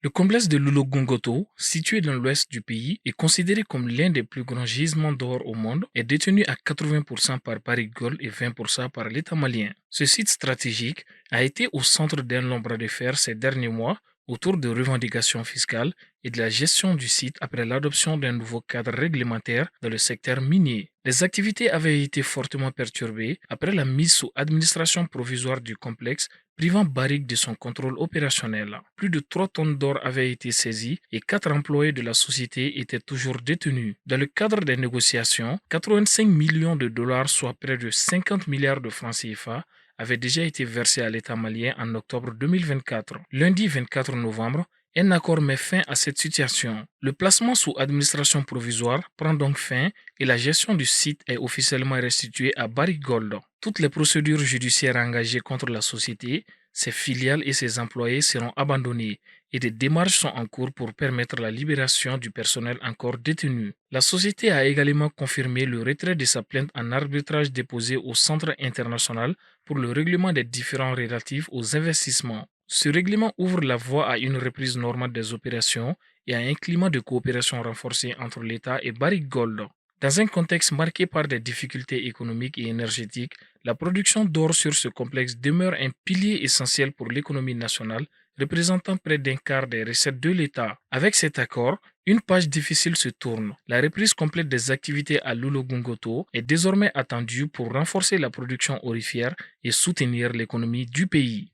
Le complexe de Loulo-Goungoto, situé dans l'ouest du pays, est considéré comme l'un des plus grands gisements d'or au monde et détenu à 80% par Barrick Gold et 20% par l'État malien. Ce site stratégique a été au centre d'un long bras de fer ces derniers mois autour de revendications fiscales et de la gestion du site après l'adoption d'un nouveau cadre réglementaire dans le secteur minier. Les activités avaient été fortement perturbées après la mise sous administration provisoire du complexe privant Barrick de son contrôle opérationnel. Plus de 3 tonnes d'or avaient été saisies et 4 employés de la société étaient toujours détenus. Dans le cadre des négociations, 85 millions de dollars, soit près de 50 milliards de francs CFA, avaient déjà été versés à l'État malien en octobre 2024. Lundi 24 novembre, un accord met fin à cette situation. Le placement sous administration provisoire prend donc fin et la gestion du site est officiellement restituée à Barrick Gold. Toutes les procédures judiciaires engagées contre la société, ses filiales et ses employés seront abandonnées et des démarches sont en cours pour permettre la libération du personnel encore détenu. La société a également confirmé le retrait de sa plainte en arbitrage déposée au Centre international pour le règlement des différends relatifs aux investissements. Ce règlement ouvre la voie à une reprise normale des opérations et à un climat de coopération renforcé entre l'État et Barrick Gold. Dans un contexte marqué par des difficultés économiques et énergétiques, la production d'or sur ce complexe demeure un pilier essentiel pour l'économie nationale, représentant près d'un quart des recettes de l'État. Avec cet accord, une page difficile se tourne. La reprise complète des activités à Loulo-Goungoto est désormais attendue pour renforcer la production aurifère et soutenir l'économie du pays.